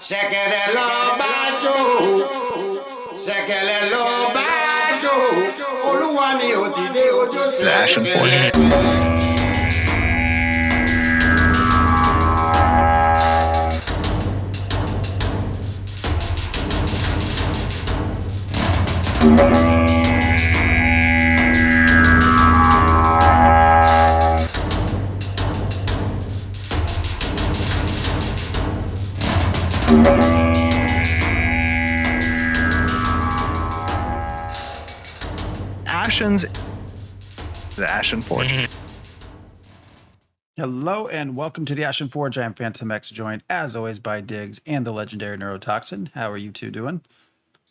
Ṣẹ̀kẹ̀rẹ̀ lọ bá jó, ṣẹ̀kẹ̀rẹ̀ lọ bá jó, olúwa mi ò dìde ojú The Ashen Forge. The Ashen Forge. Hello and welcome to the Ashen Forge. I am Phantom X, joined as always by Diggs and the legendary Neurotoxin. How are you two doing?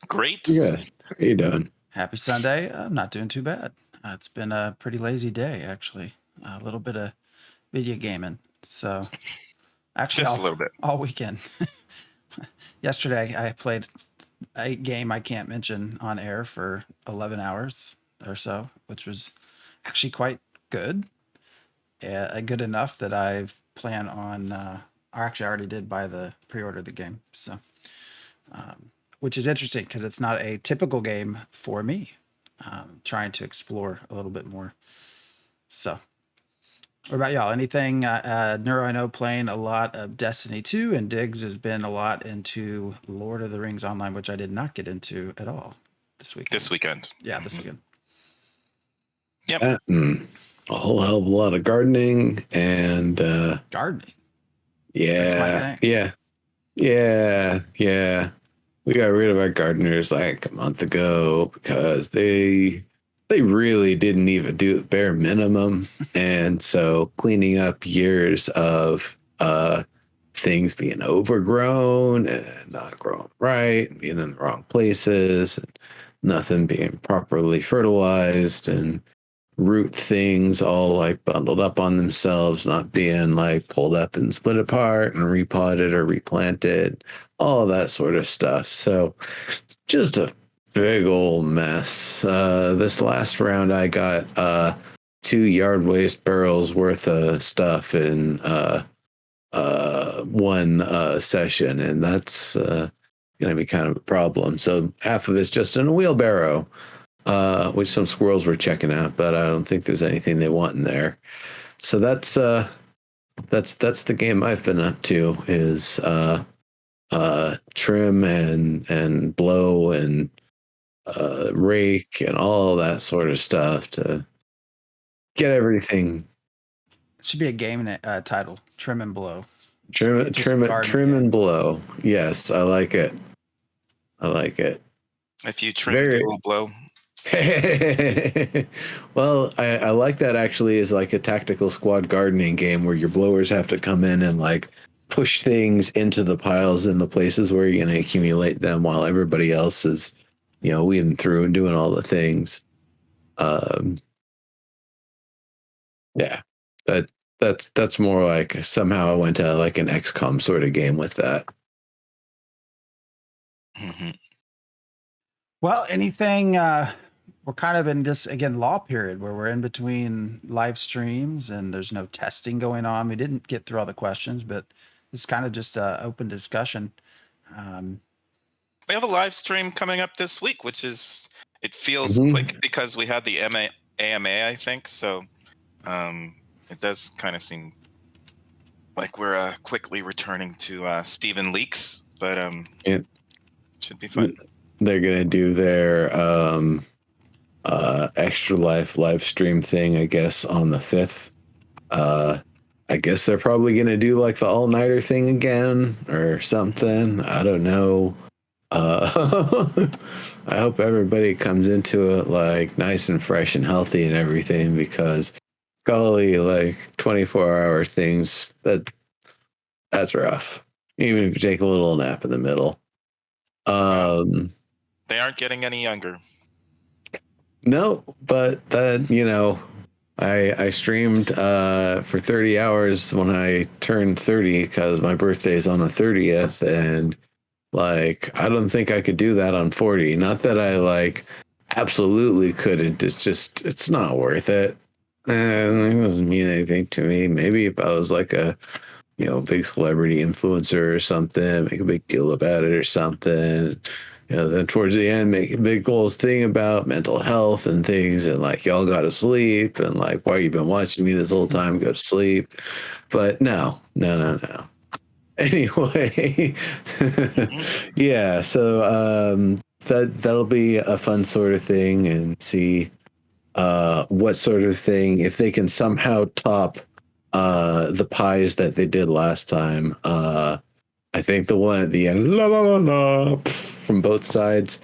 Great. Good. How are you doing? Happy Sunday. I'm not doing too bad. It's been a pretty lazy day, actually. A little bit of video gaming. So, actually, Just a little bit. All weekend. Yesterday, I played a game I can't mention on air for 11 hours or so, which was actually quite good. Good enough that I plan on, I already did buy the pre-order the game. So, which is interesting because it's not a typical game for me. Trying to explore a little bit more. So, what about y'all? Anything? Neuro, I know, playing a lot of Destiny 2, and Diggs has been a lot into Lord of the Rings Online, which I did not get into at all this weekend. This weekend. Yeah, this weekend. Yep. A whole hell of a lot of gardening and Gardening. yeah. We got rid of our gardeners like a month ago because they really didn't even do the bare minimum. And so cleaning up years of things being overgrown and not growing right, and being in the wrong places, and nothing being properly fertilized, and root things all like bundled up on themselves, not being like pulled up and split apart and repotted or replanted, all that sort of stuff. So just a big old mess. This last round I got 2 yard waste barrels worth of stuff in one session, and that's gonna be kind of a problem. So half of it's just in a wheelbarrow, which some squirrels were checking out, but I don't think there's anything they want in there. So that's the game I've been up to, is trim and blow and rake and all that sort of stuff to get everything. It should be a game title: Trim and Blow. Trim and blow. Yes, I like it. If you trim, you will blow. Well, I like that actually as like a tactical squad gardening game where your blowers have to come in and like push things into the piles in the places where you're going to accumulate them while everybody else is, weeding through and doing all the things. Yeah, that's more like somehow I went to like an XCOM sort of game with that. Mm-hmm. Well, anything, we're kind of in this, again, law period where we're in between live streams and there's no testing going on. We didn't get through all the questions, but it's kind of just open discussion. We have a live stream coming up this week, which is, it feels quick because we had the AMA, I think. So it does kind of seem like we're quickly returning to Stephen Leaks, but it should be fun. They're going to do their Extra Life live stream thing, I guess, on the 5th. I guess they're probably going to do like the all-nighter thing again or something. I don't know. I hope everybody comes into it like nice and fresh and healthy and everything, because golly, like 24-hour things, that's rough. Even if you take a little nap in the middle. They aren't getting any younger. No, but that, I streamed for 30 hours when I turned 30 because my birthday is on the 30th, and like I don't think I could do that on 40. Not that I like absolutely couldn't. It's just, it's not worth it. And it doesn't mean anything to me. Maybe if I was like a big celebrity influencer or something, make a big deal about it or something. Then towards the end, make a big whole thing about mental health and things, and like, y'all got to sleep, and like, why you been watching me this whole time? Go to sleep. But no. Anyway, yeah. So that'll be a fun sort of thing, and see what sort of thing, if they can somehow top the pies that they did last time. I think the one at the end, la la la la, from both sides.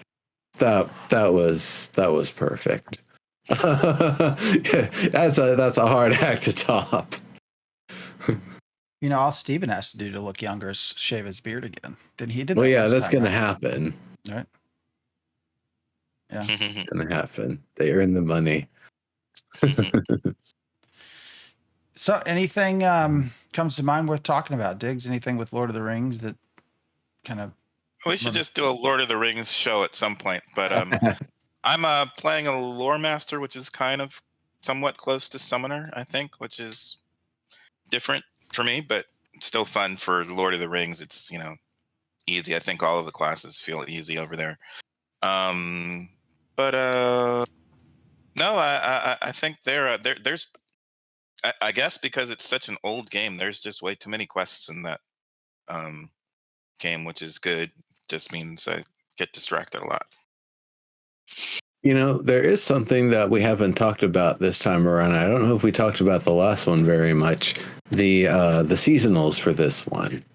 That was perfect. That's a hard act to top. All Steven has to do to look younger is shave his beard again. Didn't he? Well, yeah, that's gonna happen. Right. Yeah. It's gonna happen. They earn the money. So, anything comes to mind worth talking about, Diggs? Anything with Lord of the Rings that kind of? We should just do a Lord of the Rings show at some point. But I'm playing a Lore Master, which is kind of somewhat close to Summoner, I think, which is different for me, but still fun for Lord of the Rings. It's easy. I think all of the classes feel easy over there. But no, I think there's I guess because it's such an old game, there's just way too many quests in that game, which is good. Just means I get distracted a lot. There is something that we haven't talked about this time around. I don't know if we talked about the last one very much. The seasonals for this one.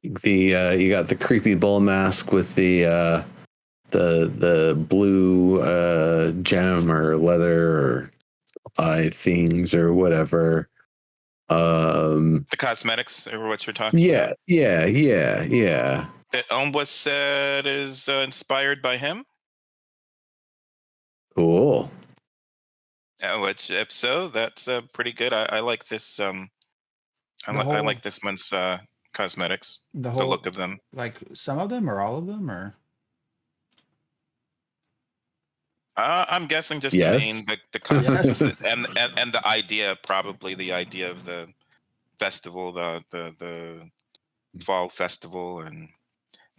You got the creepy bull mask with the blue gem or leather or eye things or whatever. The cosmetics or what you're talking about? Yeah. That Ombwa said is inspired by him. Cool. Which, if so, that's pretty good. I like this. I like this month's cosmetics. The look of them. Like some of them or all of them, or? I'm guessing just yes. the cosmetics and the idea, probably the idea of the festival, the fall festival and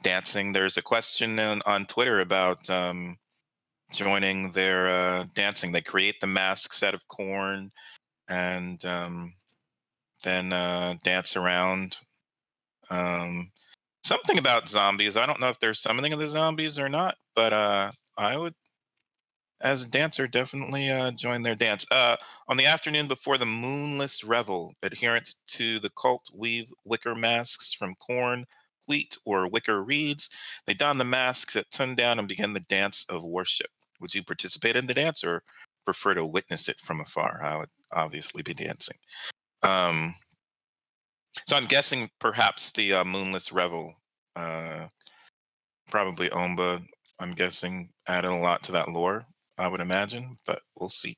dancing. There's a question on Twitter about joining their dancing. They create the masks out of corn and then dance around. Something about zombies. I don't know if there's summoning of the zombies or not, but I would, as a dancer, definitely join their dance. On the afternoon before the moonless revel, adherents to the cult weave wicker masks from corn, wheat, or wicker reeds. They don the masks at sundown and begin the dance of worship. Would you participate in the dance or prefer to witness it from afar? I would obviously be dancing. So I'm guessing perhaps the moonless revel, probably Omba, I'm guessing, added a lot to that lore, I would imagine, but we'll see.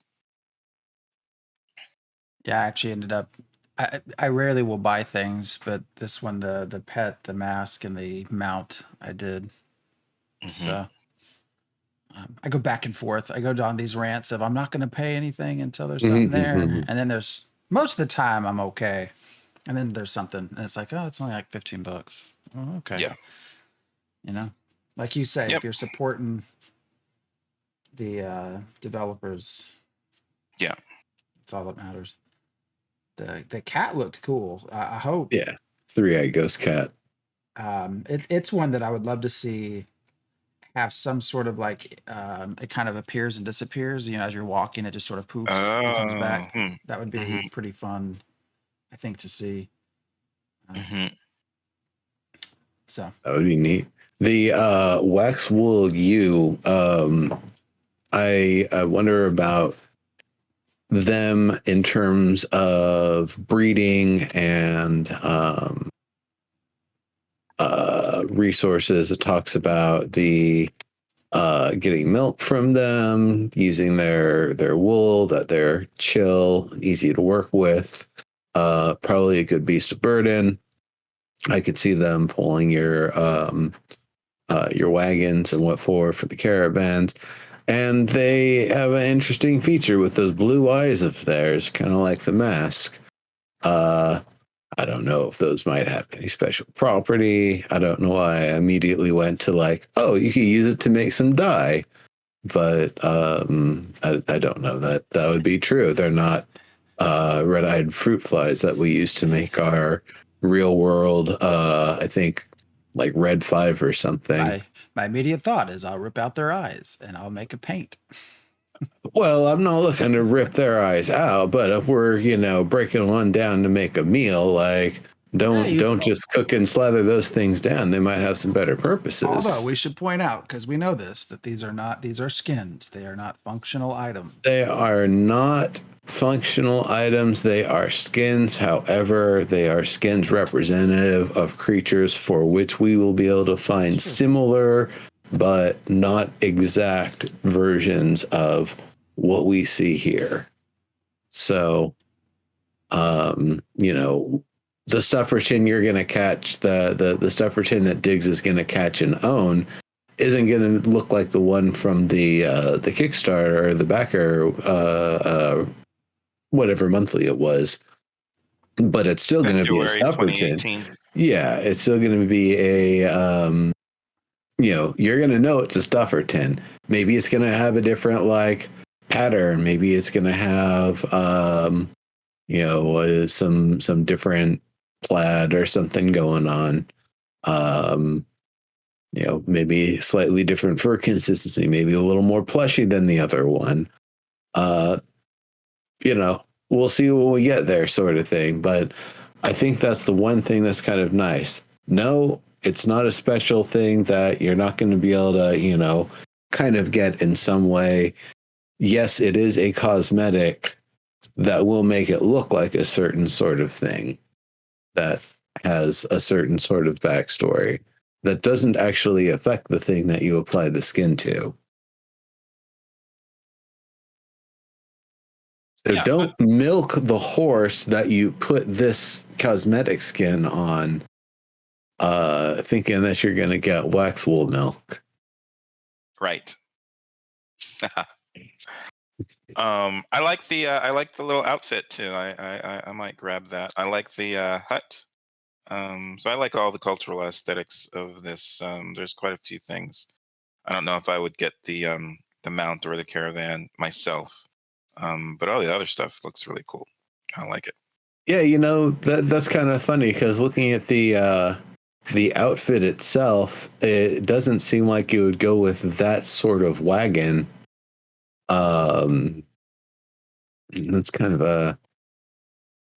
Yeah, I actually ended up. I rarely will buy things, but this one, the pet, the mask, and the mount, I did. Mm-hmm. So I go back and forth. I go down these rants of I'm not going to pay anything until there's something there, and then there's most of the time I'm okay, and then there's something, and it's like, oh, it's only like $15. Oh, okay. Yeah. Like you say, Yep. if you're supporting the developers, yeah, it's all that matters. The cat looked cool. I hope. Yeah, 3-eyed ghost cat. It's one that I would love to see have some sort of like it kind of appears and disappears. As you're walking, it just sort of poops and comes back. That would be pretty fun, I think, to see. So that would be neat. The wax wool U. I wonder about them in terms of breeding and resources. It talks about the getting milk from them, using their wool, that they're chill, easy to work with. Probably a good beast of burden. I could see them pulling your wagons and what for the caravans. And they have an interesting feature with those blue eyes of theirs, kind of like the mask. I don't know if those might have any special property. I don't know why I immediately went to like, oh, you can use it to make some dye. But I don't know that would be true. They're not red-eyed fruit flies that we use to make our real world, I think, like Red 5 or something. My immediate thought is I'll rip out their eyes and I'll make a paint. Well, I'm not looking to rip their eyes out, but if we're, breaking one down to make a meal, like don't just cook and slather those things down. They might have some better purposes. Although we should point out, because we know this, that these are skins. They are not functional items. They are not functional items. They are skins. However, they are skins representative of creatures for which we will be able to find similar but not exact versions of what we see here. So, the stufferton you're going to catch, the stufferton that Diggs is going to catch and own isn't going to look like the one from the Kickstarter or the backer, whatever monthly it was, but it's still going to be a stufferton. Yeah, it's still going to be a, you're going to know it's a stufferton. Maybe it's going to have a different like pattern. Maybe it's going to have, some different plaid or something going on. Maybe slightly different fur consistency, maybe a little more plushy than the other one. We'll see when we get there, sort of thing. But I think that's the one thing that's kind of nice. No, it's not a special thing that you're not going to be able to, kind of get in some way. Yes, it is a cosmetic that will make it look like a certain sort of thing that has a certain sort of backstory that doesn't actually affect the thing that you apply the skin to. So don't milk the horse that you put this cosmetic skin on, thinking that you're going to get wax wool milk. Right. I like the little outfit too. I might grab that. I like the hut. So I like all the cultural aesthetics of this. There's quite a few things. I don't know if I would get the mount or the caravan myself. But all the other stuff looks really cool. I like it. Yeah, that's kind of funny because looking at the outfit itself, it doesn't seem like it would go with that sort of wagon. That's kind of a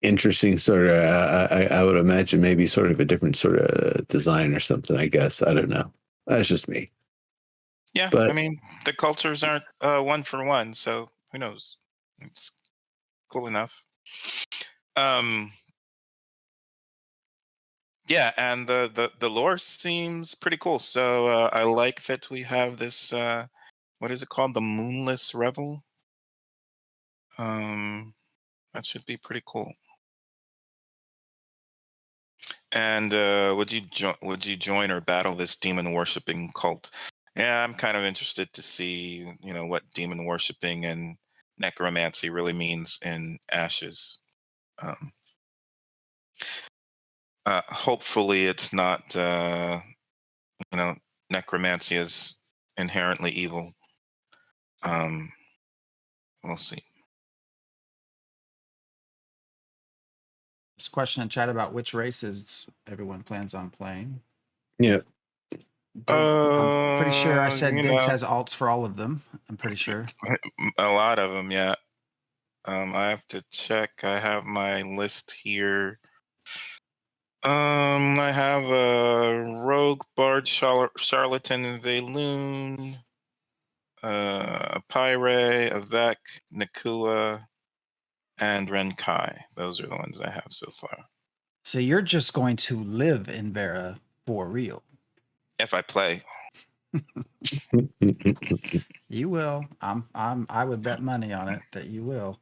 interesting sort of. I would imagine maybe sort of a different sort of design or something. I guess I don't know. That's just me. Yeah, but I mean the cultures aren't one for one, so who knows? It's cool enough. Yeah, and the lore seems pretty cool. So I like that we have this. What is it called? The Moonless Revel. That should be pretty cool. And would you join or battle this demon worshipping cult? Yeah, I'm kind of interested to see, what demon worshipping and necromancy really means in Ashes. Hopefully, it's not. Necromancy is inherently evil. We'll see. There's a question in chat about which races everyone plans on playing. Yeah. I'm pretty sure I said Diggs has alts for all of them. I'm pretty sure. A lot of them, yeah. I have to check. I have my list here. I have a Rogue, Bard, Charlatan, Valoon, Pyre, Avec, Nakua, and Renkai. Those are the ones I have so far. So you're just going to live in Vera for real? If I play. You will. I would bet money on it that you will.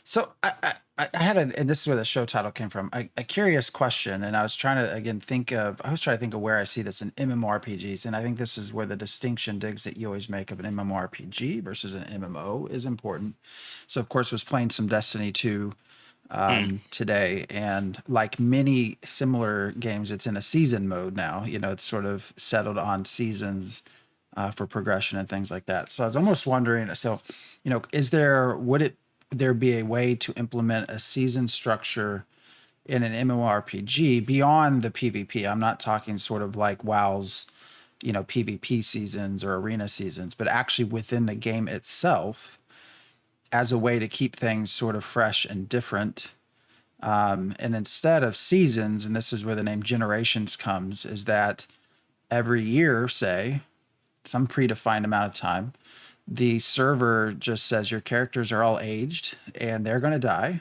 So I had and this is where the show title came from, a curious question, and I was trying to think of where I see this in MMORPGs, and I think this is where the distinction, Diggs, that you always make of an MMORPG versus an MMO is important. So of course, I was playing some Destiny 2 today, and like many similar games, it's in a season mode now. It's sort of settled on seasons for progression and things like that. So I was almost wondering, so would there be a way to implement a season structure in an MMORPG beyond the PvP? I'm not talking sort of like WoW's PvP seasons or arena seasons, but actually within the game itself, as a way to keep things sort of fresh and different. And instead of seasons, and this is where the name generations comes, is that every year, say, some predefined amount of time, the server just says your characters are all aged and they're going to die.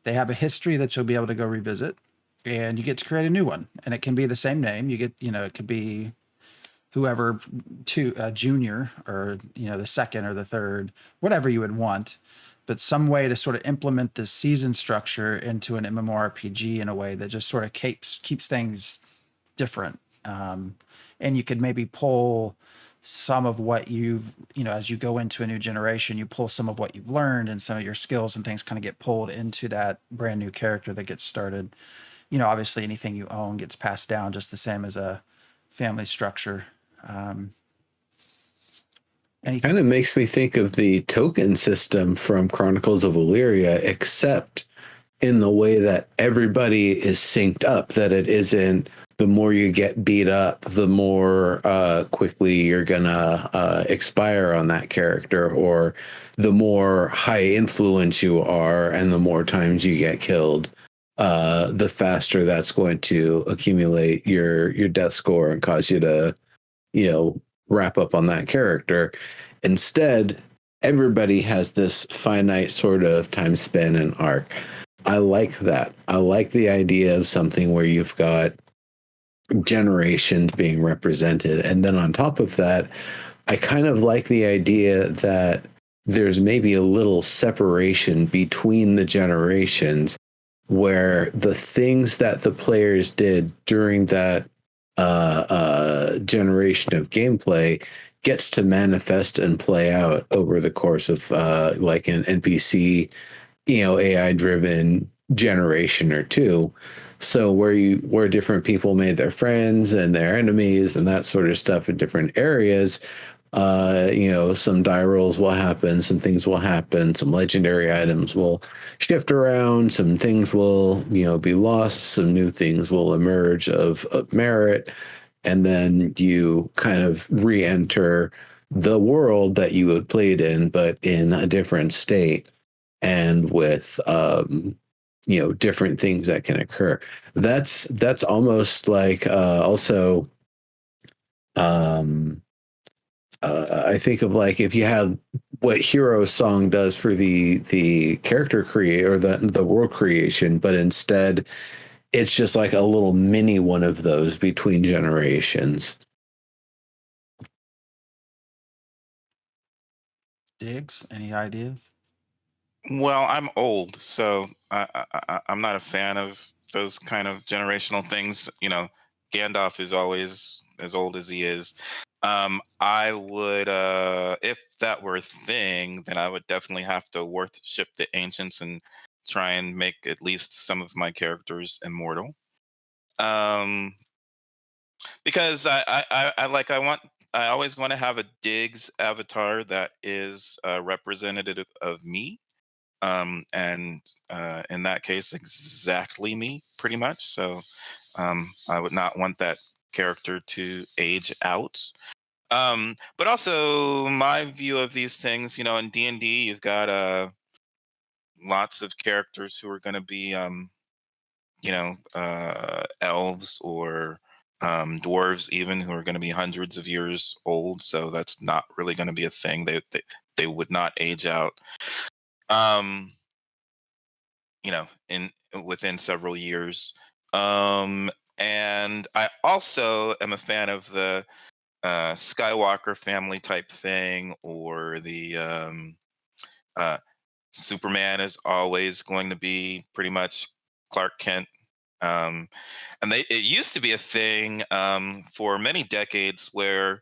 They have a history that you'll be able to go revisit, and you get to create a new one. And it can be the same name. You get, it could be whoever to junior, or the second or the third, whatever you would want, but some way to sort of implement this season structure into an MMORPG in a way that just sort of keeps things different. And you could maybe pull some of what as you go into a new generation, you pull some of what you've learned, and some of your skills and things kind of get pulled into that brand new character that gets started. Obviously anything you own gets passed down just the same as a family structure. Kind of makes me think of the token system from Chronicles of Illyria, except in the way that everybody is synced up, that it isn't the more you get beat up, the more quickly you're gonna expire on that character, or the more high influence you are and the more times you get killed, the faster that's going to accumulate your death score and cause you to wrap up on that character. Instead, everybody has this finite sort of time span and arc. I like that. I like the idea of something where you've got generations being represented. And then on top of that, I kind of like the idea that there's maybe a little separation between the generations, where the things that the players did during that generation of gameplay gets to manifest and play out over the course of like an NPC, AI driven generation or two. So where different people made their friends and their enemies and that sort of stuff in different areas, some die rolls will happen, some things will happen, some legendary items will shift around, some things will, be lost, some new things will emerge of merit, and then you kind of re-enter the world that you had played in, but in a different state and with different things that can occur. That's almost like also I think of like if you had what Hero Song does for the character create or the world creation, but instead it's just like a little mini one of those between generations. Diggs, any ideas? Well, I'm old, so I'm not a fan of those kind of generational things. Gandalf is always as old as he is. I would, if that were a thing, then I would definitely have to worship the ancients and try and make at least some of my characters immortal. Um, because I always want to have a Diggs avatar that is representative of me, and in that case exactly me pretty much. So I would not want that character to age out. But also my view of these things, in D&D you've got lots of characters who are going to be elves or dwarves even, who are going to be hundreds of years old, so that's not really going to be a thing. They would not age out. um in within several years. And I also am a fan of the Skywalker family type thing, or the uh, Superman is always going to be pretty much Clark Kent. And it used to be a thing for many decades where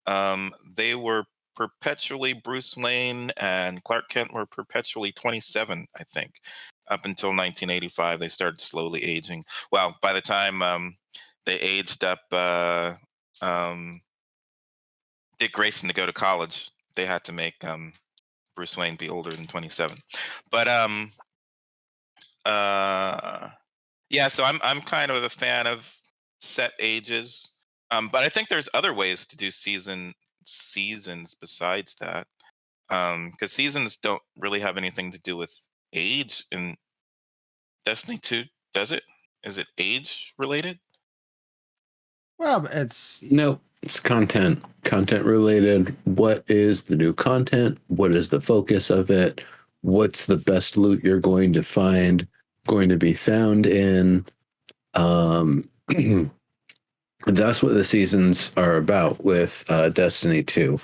they were perpetually Bruce Wayne and Clark Kent were perpetually 27, I think. up until 1985, they started slowly aging. Well, by the time they aged up Dick Grayson to go to college, they had to make Bruce Wayne be older than 27. But uh, yeah, so I'm kind of a fan of set ages. But I think there's other ways to do seasons besides that. Because seasons don't really have anything to do with age in Destiny 2, does it? Is it age related? Well, it's No, it's content related. What is the new content? What is the focus of it? What's the best loot you're going to find, going to be found in? That's what the seasons are about with Destiny 2.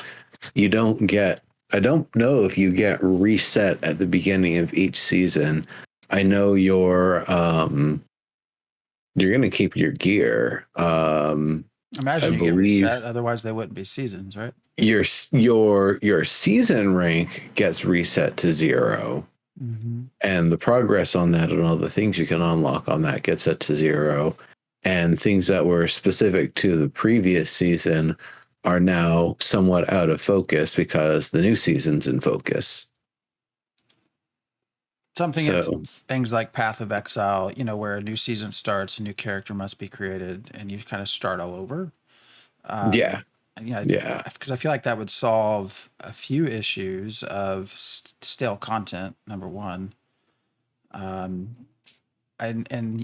You don't get, I don't know if you get reset at the beginning of each season. I know you're going to keep your gear. imagine I you get believe reset, otherwise they wouldn't be seasons, right? your season rank gets reset to 0, and the progress on that and all the things you can unlock on that gets set to 0, and things that were specific to the previous season are now somewhat out of focus because the new season's in focus. Something So things like Path of Exile, you know, where a new season starts, a new character must be created, and you kind of start all over. yeah, Yeah, because I feel like that would solve a few issues of stale content. Number one, and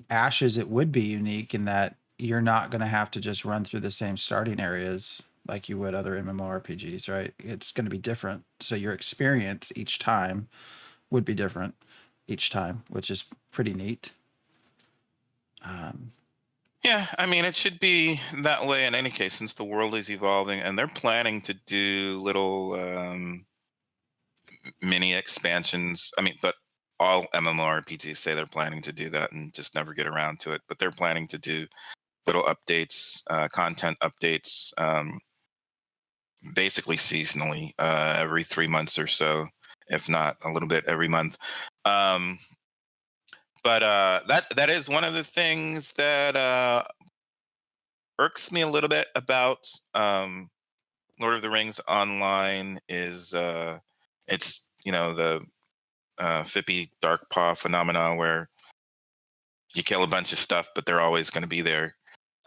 Ashes, it would be unique in that you're not going to have to just run through the same starting areas like you would other MMORPGs, right? It's going to be different, so your experience each time would be different each time, which is pretty neat. Yeah, I mean, it should be that way in any case, since the world is evolving, and they're planning to do little mini expansions. I mean, but all MMORPGs say they're planning to do that and just never get around to it. But they're planning to do little updates, content updates, basically seasonally, every 3 months or so, if not a little bit every month. But that is one of the things that irks me a little bit about Lord of the Rings Online is it's the Fippy Dark Paw phenomena where you kill a bunch of stuff, but they're always going to be there.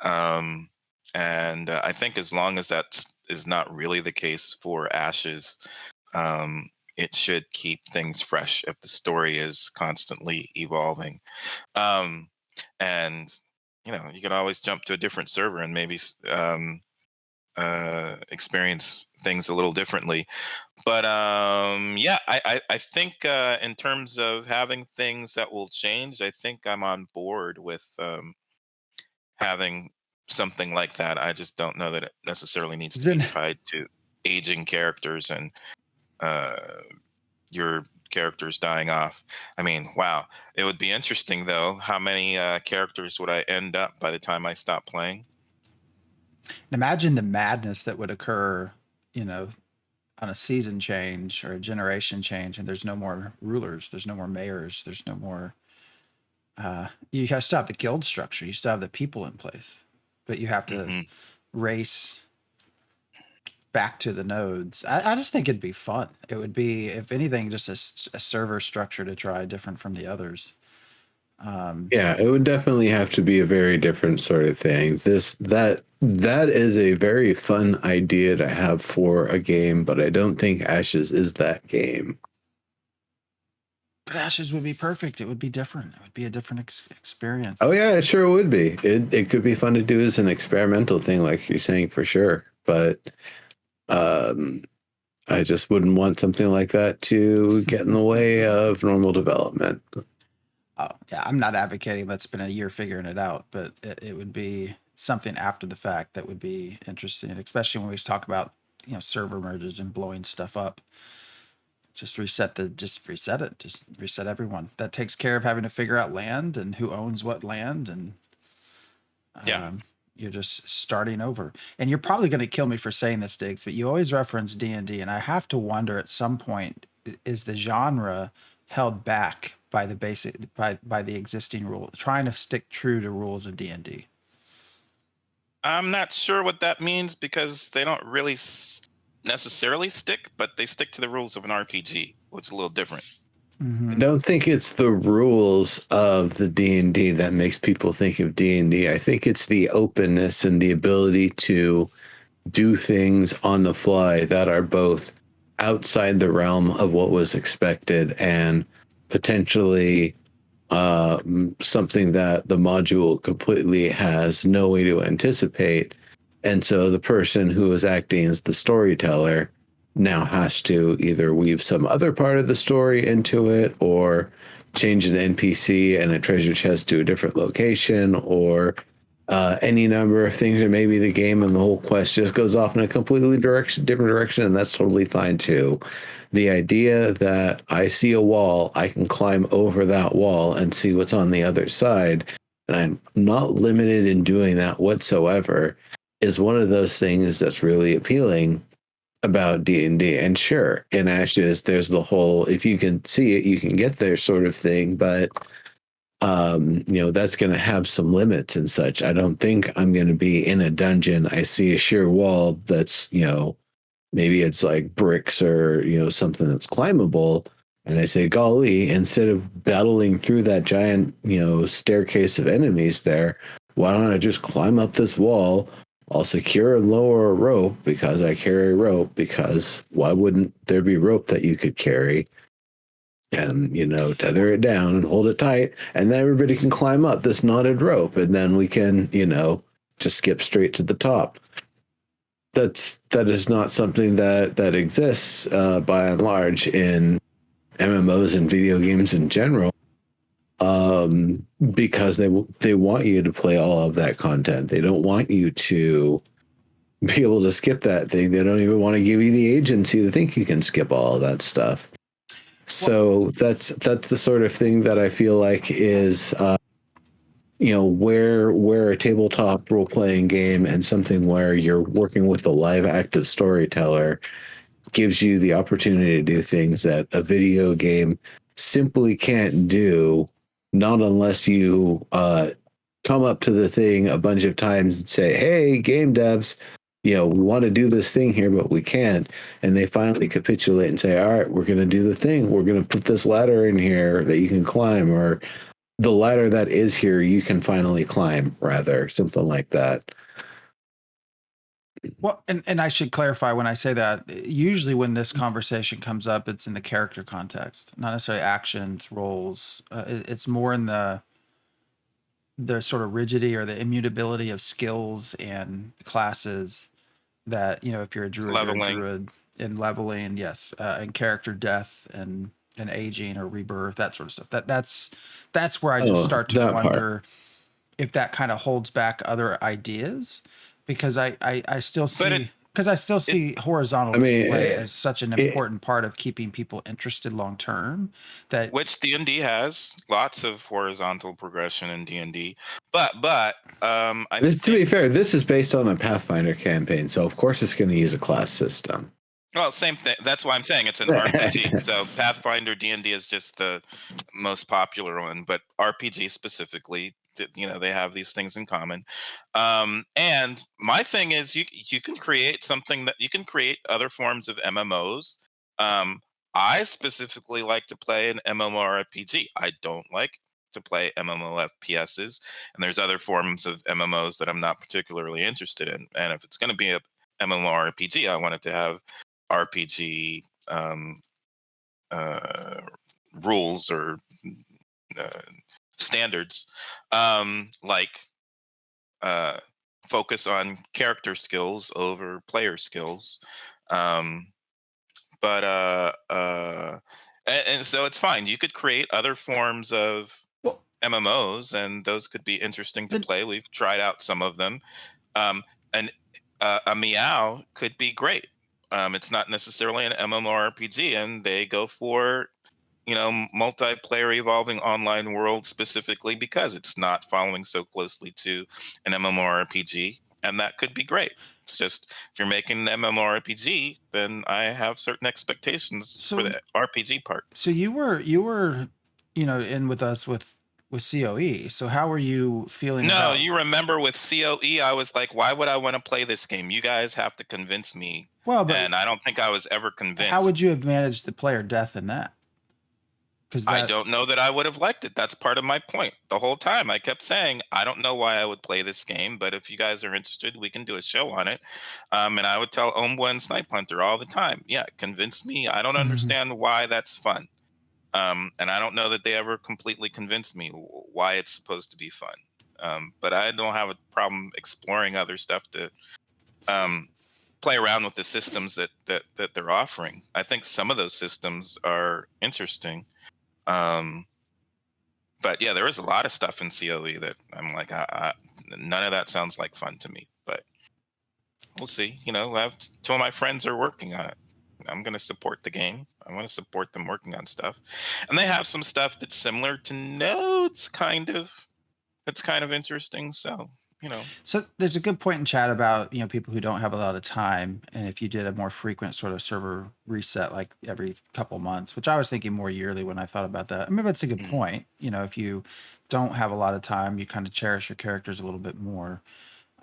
And I think as long as that is not really the case for Ashes, it should keep things fresh if the story is constantly evolving. And you can always jump to a different server and maybe experience things a little differently. But yeah, I think in terms of having things that will change, I think I'm on board with having something like that. I just don't know that it necessarily needs to be Then tied to aging characters and uh, your characters dying off. I mean, wow. It would be interesting, though. How many characters would I end up by the time I stop playing? imagine the madness that would occur, you know, on a season change or a generation change, and there's no more rulers, there's no more mayors, there's no more. You still have the guild structure, you still have the people in place, but you have to Hmm. race back to the nodes. I just think it'd be fun. It would be, if anything, just a server structure to try different from the others. yeah, it would definitely have to be a very different sort of thing. That is a very fun idea to have for a game, but I don't think Ashes is that game. But Ashes would be perfect. It would be different. It would be a different experience. Oh yeah, it sure would be. It could be fun to do as an experimental thing, like you're saying, for sure. But I just wouldn't want something like that to get in the way of normal development. Oh, yeah, I'm not advocating let's spend a year figuring it out, but it would be something after the fact that would be interesting, especially when we talk about, server merges and blowing stuff up. Just reset it. Just reset everyone. That takes care of having to figure out land and who owns what land, and Yeah. you're just starting over. And you're probably going to kill me for saying this, Diggs, but you always reference D&D, and I have to wonder at some point, is the genre held back by the basic by the existing rules, trying to stick true to rules of D&D. I'm not sure what that means because they don't really necessarily stick, but they stick to the rules of an RPG, which is a little different. I don't think it's the rules of the D&D that makes people think of D&D. I think it's the openness and the ability to do things on the fly that are both outside the realm of what was expected and potentially something that the module completely has no way to anticipate. And so the person who is acting as the storyteller now has to either weave some other part of the story into it or change an NPC and a treasure chest to a different location or any number of things, or maybe the game and the whole quest just goes off in a completely different direction, and that's totally fine too. The idea that I see a wall, I can climb over that wall and see what's on the other side, and I'm not limited in doing that whatsoever, is one of those things that's really appealing about D&D. And sure, in Ashes, there's the whole, if you can see it, you can get there sort of thing, but that's going to have some limits and such. I don't think I'm going to be in a dungeon. I see a sheer wall that's, maybe it's like bricks or, something that's climbable. And I say, golly, instead of battling through that giant, staircase of enemies there, why don't I just climb up this wall? I'll secure and lower a rope because I carry rope, because why wouldn't there be rope that you could carry? And, tether it down and hold it tight. And then everybody can climb up this knotted rope. And then we can, just skip straight to the top. That is not something that exists by and large in MMOs and video games in general. Because they want you to play all of that content. They don't want you to be able to skip that thing. They don't even want to give you the agency to think you can skip all of that stuff. So that's the sort of thing that I feel like is, where a tabletop role playing game and something where you're working with a live active storyteller gives you the opportunity to do things that a video game simply can't do, not unless you come up to the thing a bunch of times and say, "Hey, game devs, we want to do this thing here, but we can't." And they finally capitulate and say, "All right, we're going to do the thing. We're going to put this ladder in here that you can climb, or the ladder that is here, you can finally climb," rather, something like that. Well, and I should clarify when I say that, usually when this conversation comes up, it's in the character context, not necessarily actions, roles. It's more in the sort of rigidity or the immutability of skills and classes that, if you're a druid, you're a druid, and leveling, yes, and character death and aging or rebirth, that sort of stuff. That's where I just start to wonder if that kind of holds back other ideas, because I still see, horizontal play as such an important part of keeping people interested long term. That which D&D has lots of horizontal progression in D&D, but to be fair, this is based on a Pathfinder campaign, so of course it's going to use a class system. Well, same thing. That's why I'm saying it's an RPG. So Pathfinder D&D is just the most popular one, but RPG specifically, they have these things in common. And my thing is, you can create something that you can create other forms of MMOs. I specifically like to play an MMORPG. I don't like to play MMOFPSs, and there's other forms of MMOs that I'm not particularly interested in. And if it's going to be a MMORPG, I want it to have RPG rules or standards, like focus on character skills over player skills. And so it's fine. You could create other forms of MMOs, and those could be interesting to play. We've tried out some of them. And a Meow could be great. It's not necessarily an MMORPG, and they go for, multiplayer evolving online world specifically because it's not following so closely to an MMORPG. and that could be great. It's just if you're making an MMORPG, then I have certain expectations for the RPG part. So you were, in with us with COE. So how were you feeling No, about? you remember with COE, I was like, why would I want to play this game? You guys have to convince me. Well, but And I don't think I was ever how convinced. would you have managed the player death in that? Because I don't know that I would have liked it. That's part of my point. The whole time I kept saying, I don't know why I would play this game, but if you guys are interested, we can do a show on it. And I would tell Ombwa and Snipe Hunter all the time, yeah, convince me. I don't understand why that's fun. And I don't know that they ever completely convinced me why it's supposed to be fun. But I don't have a problem exploring other stuff to play around with the systems that they're offering. I think some of those systems are interesting. But yeah, there is a lot of stuff in COE that I'm like, none of that sounds like fun to me. But we'll see. I have two of my friends are working on it. I'm going to support the game. I want to support them working on stuff, and they have some stuff that's similar to Nodes, kind of. It's kind of interesting. So. So there's a good point in chat about, people who don't have a lot of time. And if you did a more frequent sort of server reset, like every couple months, which I was thinking more yearly when I thought about that. I mean, that's a good point. If you don't have a lot of time, you kind of cherish your characters a little bit more.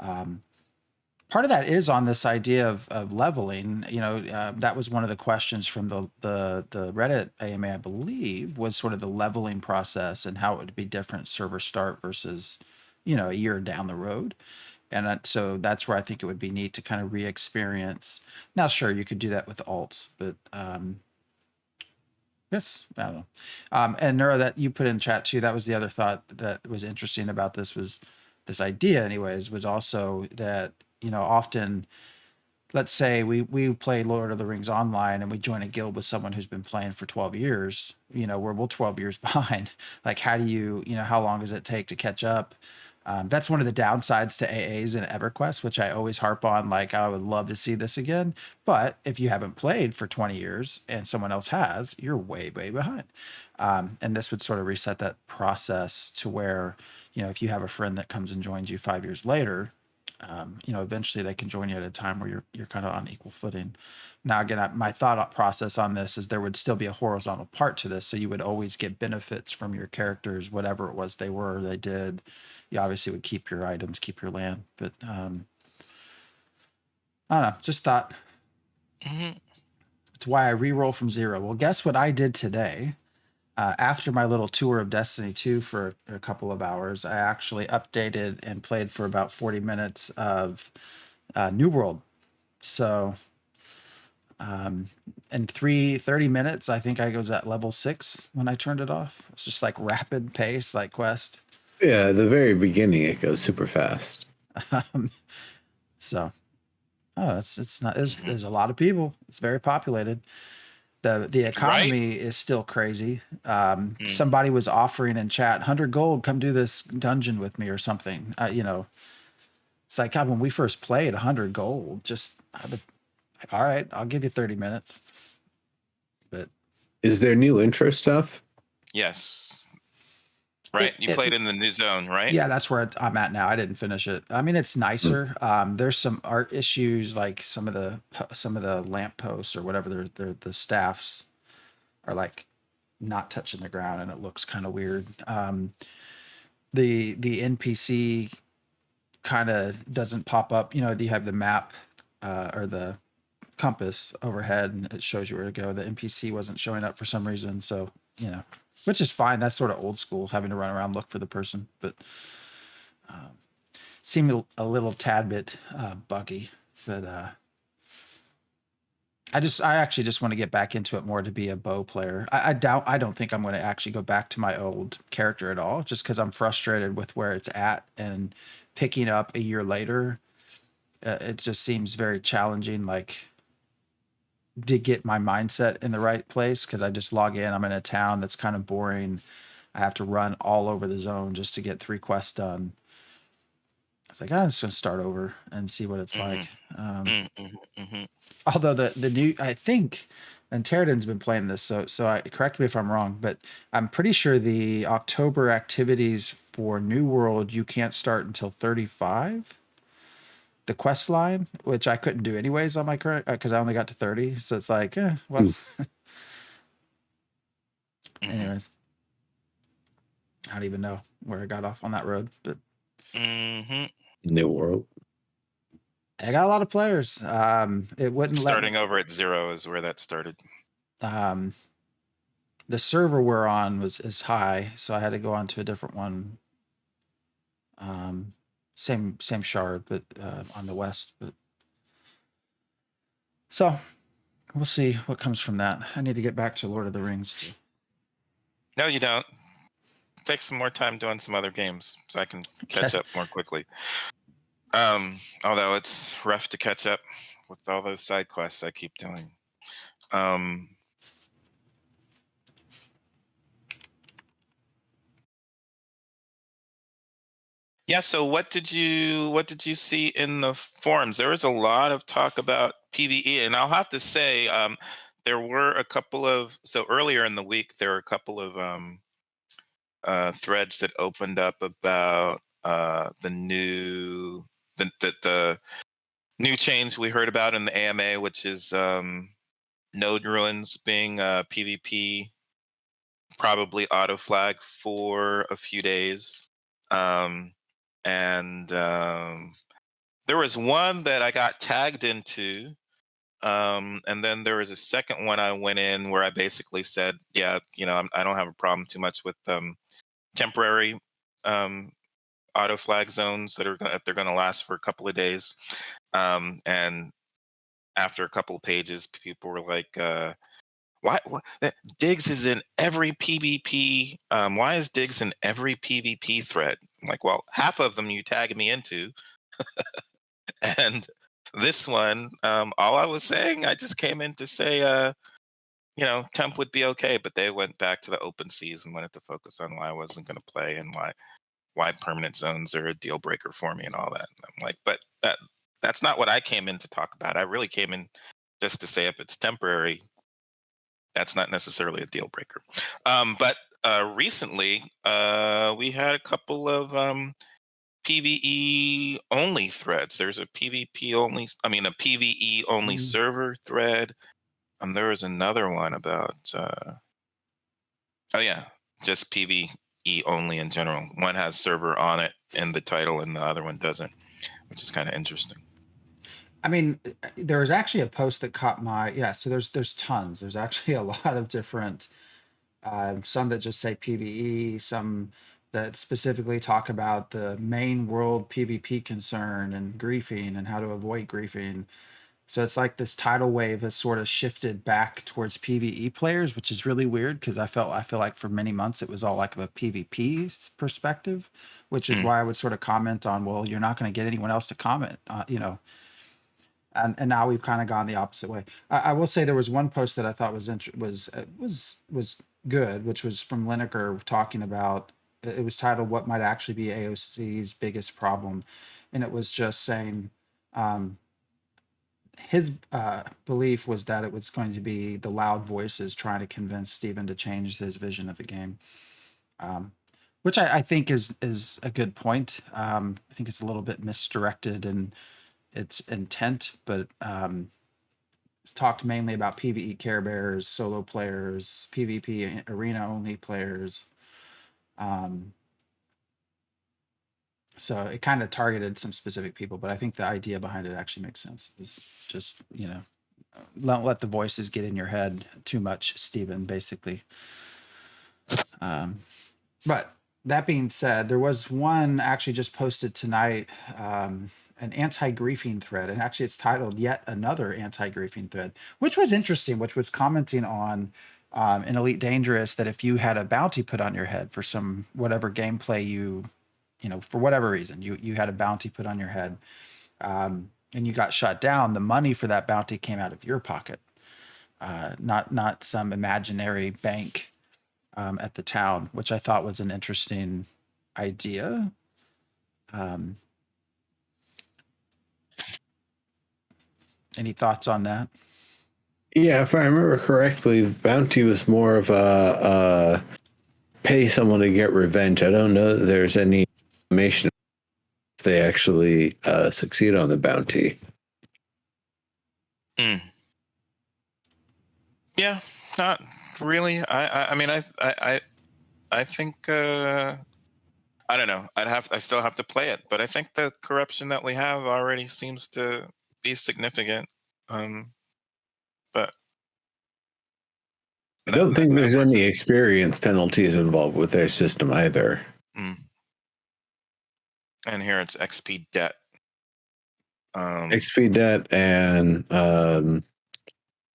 Part of that is on this idea of leveling. That was one of the questions from the Reddit AMA, I believe, was sort of the leveling process and how it would be different server start versus a year down the road. And so that's where I think it would be neat to kind of re-experience. Now, sure, you could do that with alts, but yes, I don't know. And Neuro, that you put in chat too, that was the other thought that was interesting about this idea anyways, was also that, often, let's say we play Lord of the Rings online and we join a guild with someone who's been playing for 12 years, we're 12 years behind. Like, how do you, how long does it take to catch up? That's one of the downsides to AAs and EverQuest, which I always harp on. Like, I would love to see this again. But if you haven't played for 20 years and someone else has, you're way, way behind. And this would sort of reset that process to where, if you have a friend that comes and joins you 5 years later, eventually they can join you at a time where you're kind of on equal footing. Now, again, my thought process on this is there would still be a horizontal part to this. So you would always get benefits from your characters, whatever it was they did. You obviously would keep your items, keep your land, but I don't know, just thought. It's why I re-roll from 0. Well, guess what I did today? After my little tour of Destiny 2 for a couple of hours, I actually updated and played for about 40 minutes of New World. So in 30 minutes, I think I was at level 6 when I turned it off. It's just like rapid pace, like quest. Yeah, at the very beginning, it goes super fast. So, it's not. There's a lot of people. It's very populated. The economy is still crazy. Somebody was offering in chat 100 gold, come do this dungeon with me or something. It's like, God, when we first played 100 gold, I would, all right, I'll give you 30 minutes. But is there new intro stuff? Yes. Right. You played in the new zone, right? Yeah, that's where I'm at now. I didn't finish it. I mean, it's nicer. There's some art issues, like some of the lampposts or whatever, the staffs are like not touching the ground and it looks kind of weird. The NPC kind of doesn't pop up. You have the map or the compass overhead and it shows you where to go. The NPC wasn't showing up for some reason. So, which is fine. That's sort of old school, having to run around, look for the person, but seemed a little tad bit buggy. But I actually just want to get back into it more to be a bow player. I don't think I'm going to actually go back to my old character at all, just because I'm frustrated with where it's at, and picking up a year later, it just seems very challenging. Like, to get my mindset in the right place, because I just log in, I'm in a town that's kind of boring. I have to run all over the zone just to get 3 quests done. I was like, I'm just gonna start over and see what it's like. Although the new, I think, and Terradin's been playing this, so correct me if I'm wrong, but I'm pretty sure the October activities for New World you can't start until 35. the quest line, which I couldn't do anyways on my current because I only got to 30. So it's like, well. Anyways, I don't even know where I got off on that road, but New world. I got a lot of players. It wouldn't starting over at 0 is where that started. The server we're on is high, so I had to go on to a different one. Same shard, but on the west. But so we'll see what comes from that. I need to get back to Lord of the Rings too. No, you don't. Take some more time doing some other games so I can catch up more quickly. Although it's rough to catch up with all those side quests I keep doing. Yeah, so what did you see in the forums? There was a lot of talk about PvE, and I'll have to say there were a couple of earlier in the week there were a couple of threads that opened up about the new change we heard about in the AMA, which is node ruins being PvP probably auto flag for a few days. And there was one that I got tagged into, and then there was a second one I went in where I basically said, yeah, I don't have a problem too much with temporary auto flag zones that are if they're going to last for a couple of days. And after a couple of pages, people were like, why Diggs is in every PvP? Why is Diggs in every PvP thread? I'm like, well, half of them you tag me into, and this one, all I was saying, I just came in to say, temp would be okay, but they went back to the open seas and wanted to focus on why I wasn't going to play and why permanent zones are a deal breaker for me and all that. And I'm like, but that's not what I came in to talk about. I really came in just to say if it's temporary, that's not necessarily a deal breaker. But recently, we had a couple of PvE only threads. There's a PvE only server thread. There was another one about, just PvE only in general. One has server on it in the title and the other one doesn't, which is kind of interesting. I mean, there was actually a post that caught my so there's tons. There's actually a lot of different some that just say PvE, some that specifically talk about the main world PvP concern and griefing and how to avoid griefing. So it's like this tidal wave has sort of shifted back towards PvE players, which is really weird because I feel like for many months it was all like a PvP perspective, which is why I would sort of comment on, well, you're not going to get anyone else to comment, And now we've kind of gone the opposite way. I will say there was one post that I thought was good, which was from Lineker talking about. It was titled "What Might Actually Be AOC's Biggest Problem," and it was just saying his belief was that it was going to be the loud voices trying to convince Steven to change his vision of the game, which I think is a good point. I think it's a little bit misdirected in its intent, but it's talked mainly about PvE Care Bears, solo players, PvP arena only players. So it kind of targeted some specific people, but I think the idea behind it actually makes sense. It's just, don't let the voices get in your head too much, Steven, basically. But that being said, there was one actually just posted tonight, an anti-griefing thread, and actually it's titled Yet Another Anti-Griefing Thread, which was interesting, which was commenting on in Elite Dangerous that if you had a bounty put on your head for some whatever gameplay for whatever reason, you had a bounty put on your head and you got shut down, the money for that bounty came out of your pocket, not some imaginary bank at the town, which I thought was an interesting idea. Any thoughts on that? Yeah, if I remember correctly, the bounty was more of a pay someone to get revenge. I don't know that there's any information if they actually succeed on the bounty. Yeah, not really. I mean, I think I don't know. I still have to play it, but I think the corruption that we have already seems to be significant. But I don't think there's any experience penalties involved with their system either. And here it's XP debt. XP debt and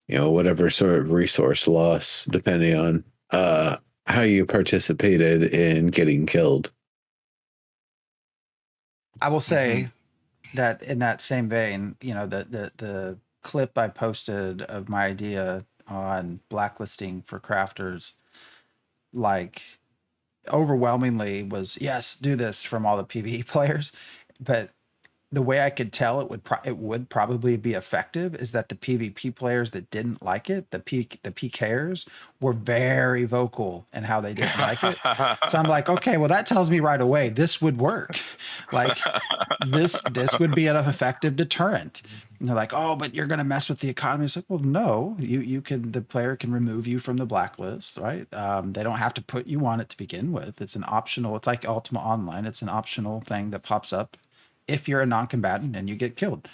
whatever sort of resource loss, depending on how you participated in getting killed. I will say that in that same vein, the clip I posted of my idea on blacklisting for crafters, like overwhelmingly was yes, do this from all the PvE players, but the way I could tell it would probably be effective is that the PvP players that didn't like it, the PKers, were very vocal in how they didn't like it. So I'm like, okay, well that tells me right away this would work. Like this would be an effective deterrent. And they're like, oh, but you're going to mess with the economy. It's like, well, no, the player can remove you from the blacklist, right? They don't have to put you on it to begin with. It's an optional. It's like Ultima Online. It's an optional thing that pops up if you're a non-combatant and you get killed.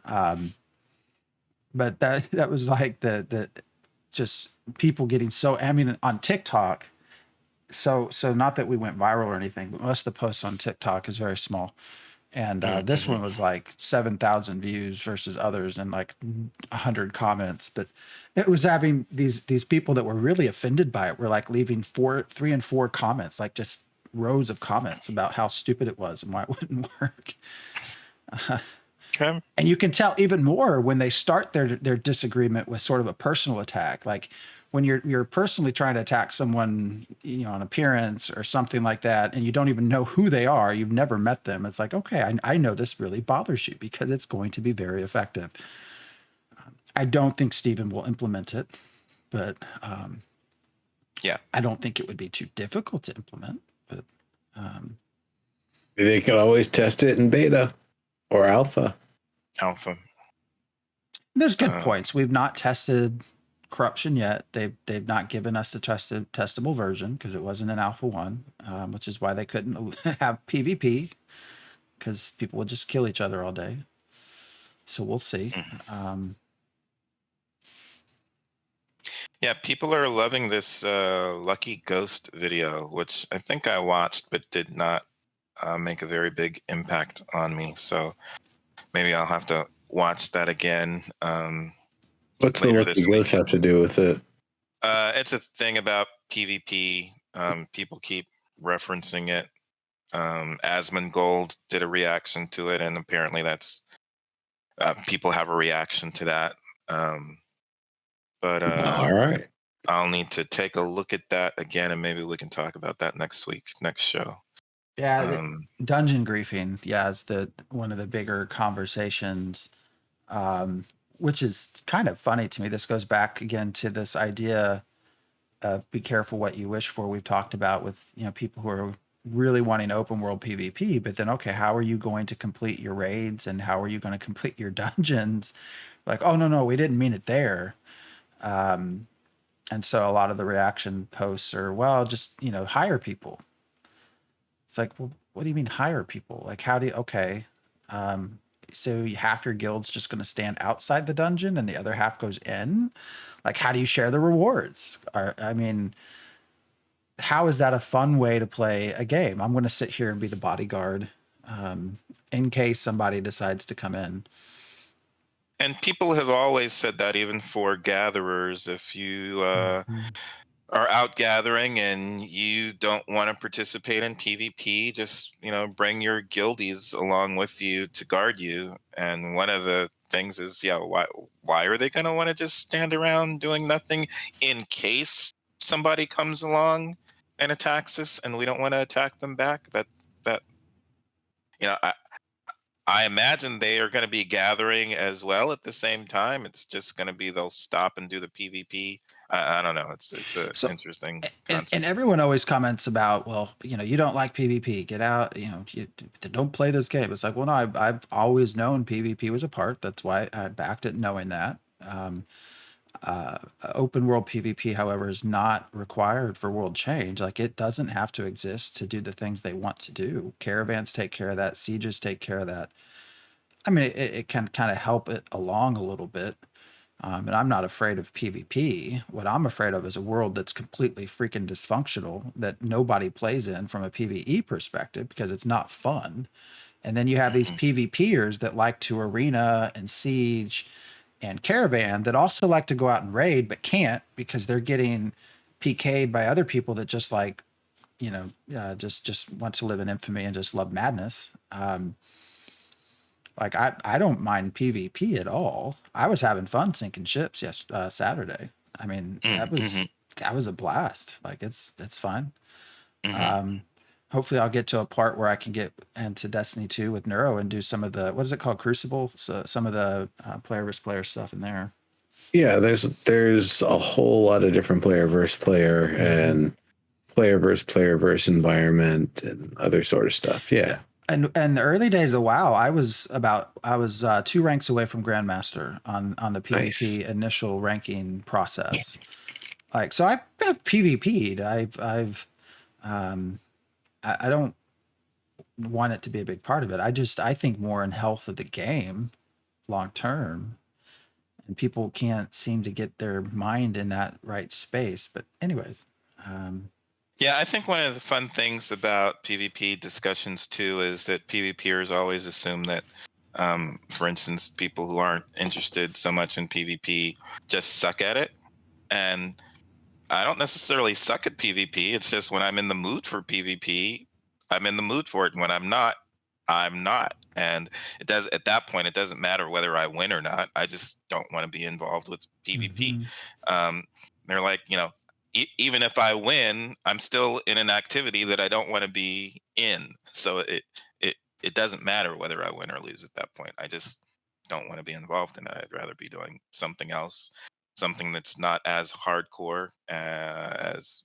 But that was like the just people getting so, I mean, on TikTok. So not that we went viral or anything, but most of the posts on TikTok is very small. And this one was like 7,000 views versus others and like 100 comments. But it was having these people that were really offended by it were like leaving 3 and 4 comments, like just rows of comments about how stupid it was and why it wouldn't work. Okay. And you can tell even more when they start their disagreement with sort of a personal attack. Like when you're personally trying to attack someone, on appearance or something like that, and you don't even know who they are, you've never met them. It's like, okay, I know this really bothers you because it's going to be very effective. I don't think Steven will implement it, but yeah, I don't think it would be too difficult to implement. But they could always test it in beta or alpha. There's good points. We've not tested corruption yet. They've not given us the testable version because it wasn't an alpha 1, which is why they couldn't have PvP because people would just kill each other all day. So we'll see. Yeah, people are loving this Lucky Ghost video, which I think I watched but did not make a very big impact on me. So maybe I'll have to watch that again. What's the Lucky Ghost have to do with it? It's a thing about PvP. People keep referencing it. Asmongold did a reaction to it, and apparently that's people have a reaction to that. But all right, I'll need to take a look at that again, and maybe we can talk about that next show. Yeah, dungeon griefing. Yeah, is one of the bigger conversations, which is kind of funny to me. This goes back again to this idea of be careful what you wish for. We've talked about with people who are really wanting open world PvP, but then okay, how are you going to complete your raids and how are you going to complete your dungeons? Like, oh no, we didn't mean it there. And so a lot of the reaction posts are, well, just hire people. It's like, well, what do you mean hire people? Like, how do you, okay. So half your guild's just going to stand outside the dungeon and the other half goes in? Like, how do you share the rewards? I mean, how is that a fun way to play a game? I'm going to sit here and be the bodyguard in case somebody decides to come in. And people have always said that even for gatherers, if you are out gathering and you don't want to participate in PvP, just bring your guildies along with you to guard you. And one of the things is, why are they going to want to just stand around doing nothing in case somebody comes along and attacks us and we don't want to attack them back? I imagine they are going to be gathering as well at the same time. It's just going to be they'll stop and do the PvP. I don't know. It's a So, interesting and concept. everyone always comments about, well, you don't like PvP, get out, you don't play this game. It's like, well, no, I've always known PvP was a part. That's why I backed it, knowing that. Open world PvP, however, is not required for world change. Like, it doesn't have to exist to do the things they want to do. Caravans take care of that. Sieges take care of that. I mean, it can kind of help it along a little bit. And I'm not afraid of PvP. What I'm afraid of is a world that's completely freaking dysfunctional that nobody plays in from a PvE perspective because it's not fun. And then you have these PvPers that like to arena and siege and caravan that also like to go out and raid but can't because they're getting PK'd by other people that just like, just want to live in infamy and just love madness. Like I don't mind PvP at all. I was having fun sinking ships Saturday. I mean, that was a blast. Like it's fine. Hopefully I'll get to a part where I can get into Destiny 2 with Neuro and do some of the, what is it called, Crucible? So some of the player versus player stuff in there. Yeah, there's a whole lot of different player versus player and player versus environment and other sort of stuff. Yeah. And the early days of WoW, I was 2 ranks away from Grandmaster on the PvP initial ranking process. Like, so I've PvP'd. I don't want it to be a big part of it. I think more in health of the game long term, and people can't seem to get their mind in that right space. But anyways, yeah, I think one of the fun things about PvP discussions too is that PvPers always assume that, for instance, people who aren't interested so much in PvP just suck at it. And I don't necessarily suck at PvP. It's just when I'm in the mood for PvP, I'm in the mood for it. And when I'm not, I'm not. And at that point, it doesn't matter whether I win or not. I just don't want to be involved with PvP. They're like, even if I win, I'm still in an activity that I don't want to be in. So it doesn't matter whether I win or lose at that point. I just don't want to be involved in it. I'd rather be doing something else, something that's not as hardcore as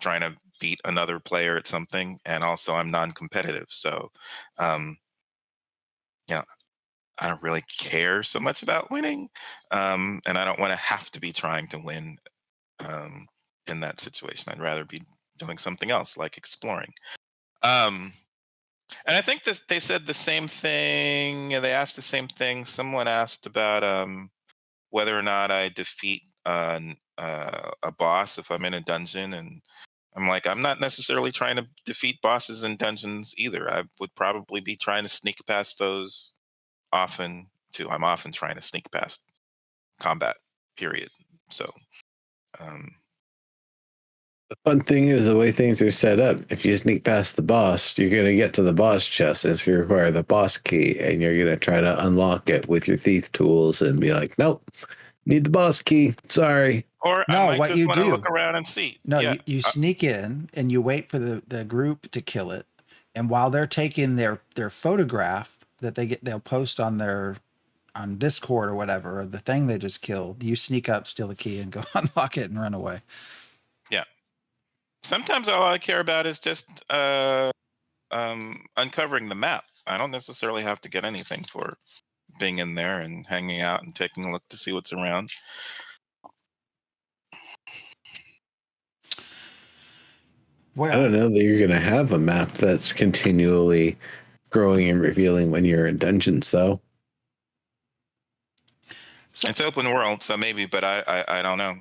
trying to beat another player at something. And also I'm non-competitive. So, I don't really care so much about winning. And I don't want to have to be trying to win in that situation. I'd rather be doing something else like exploring. And I think they said the same thing. They asked the same thing. Someone asked about whether or not I defeat a boss if I'm in a dungeon, and I'm like, I'm not necessarily trying to defeat bosses in dungeons either. I would probably be trying to sneak past those often too. I'm often trying to sneak past combat, period. So, The fun thing is the way things are set up. If you sneak past the boss, you're going to get to the boss chest. And it's going to require the boss key, and you're going to try to unlock it with your thief tools and be like, nope, need the boss key. Sorry. or No, I might what just you want to do- look around and see. no, Yeah. you sneak in and you wait for the group to kill it. And while they're taking their photograph that they'll post on Discord or whatever, of the thing they just killed, you sneak up, steal the key, and go unlock it and run away. Yeah. Sometimes all I care about is just uncovering the map. I don't necessarily have to get anything for being in there and hanging out and taking a look to see what's around. Well, I don't know that you're going to have a map that's continually growing and revealing when you're in dungeons, though. It's open world, so maybe, but I don't know.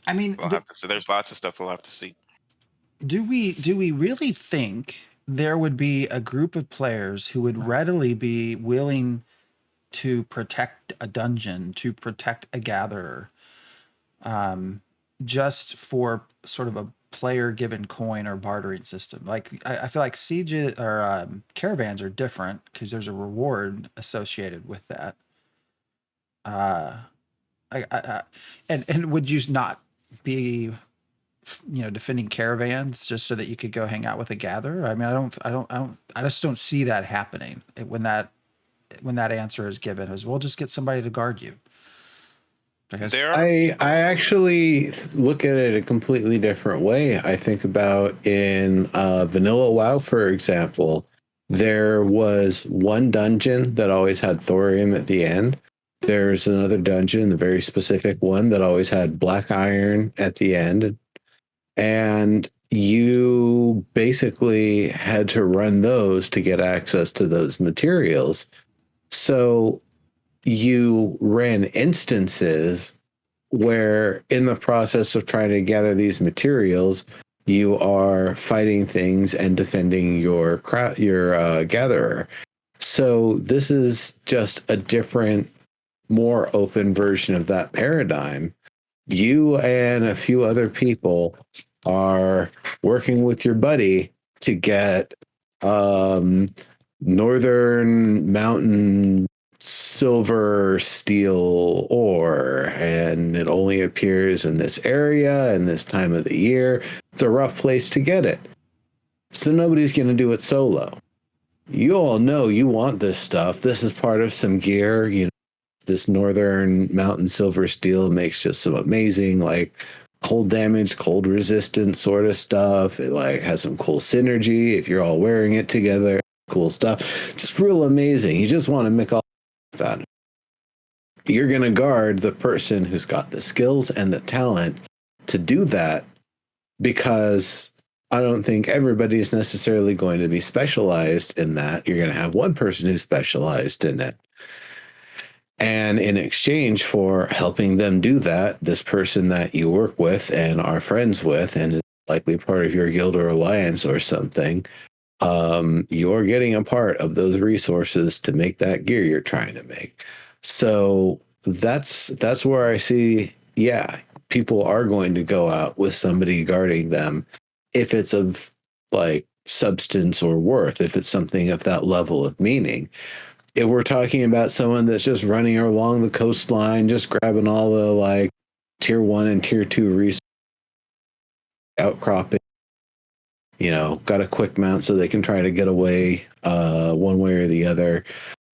I mean, We'll have to see. There's lots of stuff we'll have to see. do we really think there would be a group of players who would readily be willing to protect a dungeon, to protect a gatherer, just for sort of a player given coin or bartering system? Like, I feel like siege or caravans are different because there's a reward associated with that. And would you not be defending caravans just so that you could go hang out with a gatherer? I mean, I just don't see that happening when that when that answer is given is, we'll just get somebody to guard you. There are I people. actually look at it a completely different way. I think about in Vanilla WoW, for example, there was one dungeon that always had thorium at the end. There's another dungeon, the very specific one that always had black iron at the end. And you basically had to run those to get access to those materials. So you ran instances where in the process of trying to gather these materials, you are fighting things and defending your gatherer. So this is just a different, more open version of that paradigm. You and a few other people are working with your buddy to get northern mountain silver steel ore, and it only appears in this area and this time of the year. It's a rough place to get it, so nobody's going to do it solo. You all know you want this stuff. This is part of some gear. You know, this northern mountain silver steel makes just some amazing, like, cold damage, cold resistant sort of stuff. It like has some cool synergy if you're all wearing it together. Cool stuff, just real amazing. You just want to make all that. You're going to guard the person who's got the skills and the talent to do that, because I don't think everybody is necessarily going to be specialized in that. You're going to have one person who's specialized in it. And in exchange for helping them do that, this person that you work with and are friends with and is likely part of your guild or alliance or something, you're getting a part of those resources to make that gear you're trying to make. So that's where I see, yeah, people are going to go out with somebody guarding them if it's of like substance or worth, if it's something of that level of meaning. If we're talking about someone that's just running along the coastline, just grabbing all the like tier 1 and tier 2 resources, outcropping, you know, got a quick mount so they can try to get away one way or the other.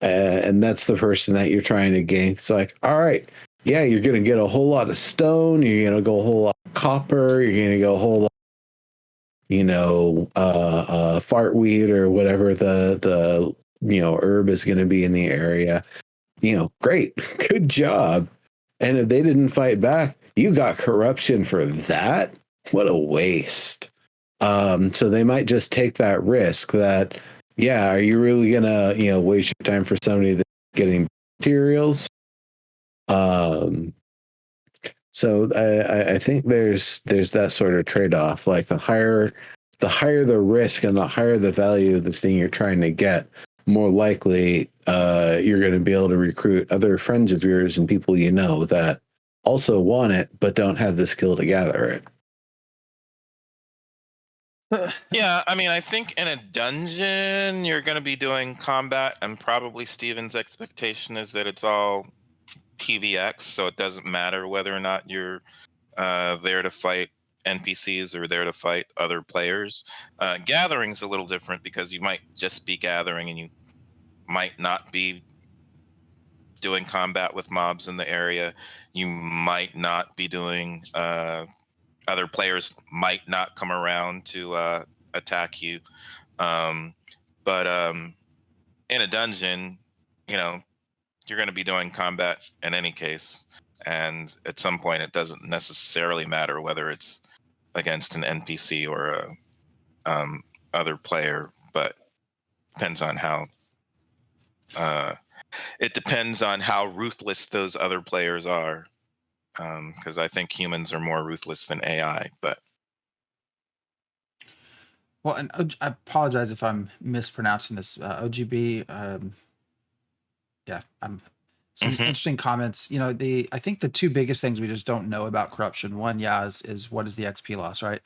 And that's the person that you're trying to gank. It's like, all right, yeah, you're going to get a whole lot of stone. You're going to go a whole lot of copper. You're going to go a whole lot, you know, fartweed or whatever the you know, herb is going to be in the area. You know, great, good job. And if they didn't fight back, you got corruption for that. What a waste. So they might just take that risk that, yeah, are you really gonna, you know, waste your time for somebody that's getting materials? So I think there's that sort of trade-off. Like the higher the risk and the higher the value of the thing you're trying to get, more likely you're going to be able to recruit other friends of yours and people you know that also want it but don't have the skill to gather it. Yeah, I mean, I think in a dungeon you're going to be doing combat, and probably Steven's expectation is that it's all PvX, so it doesn't matter whether or not you're there to fight NPCs or there to fight other players. Gathering's a little different because you might just be gathering and you might not be doing combat with mobs in the area. You might not be doing other players might not come around to attack you. But in a dungeon, you know, you're going to be doing combat in any case. And at some point, it doesn't necessarily matter whether it's against an NPC or a other player, but depends on how it depends on how ruthless those other players are. Because I think humans are more ruthless than AI, but Well, and I apologize if I'm mispronouncing this. OGB, yeah, some interesting comments. You know, I think the two biggest things we just don't know about corruption. One, yeah, is what is the XP loss, right?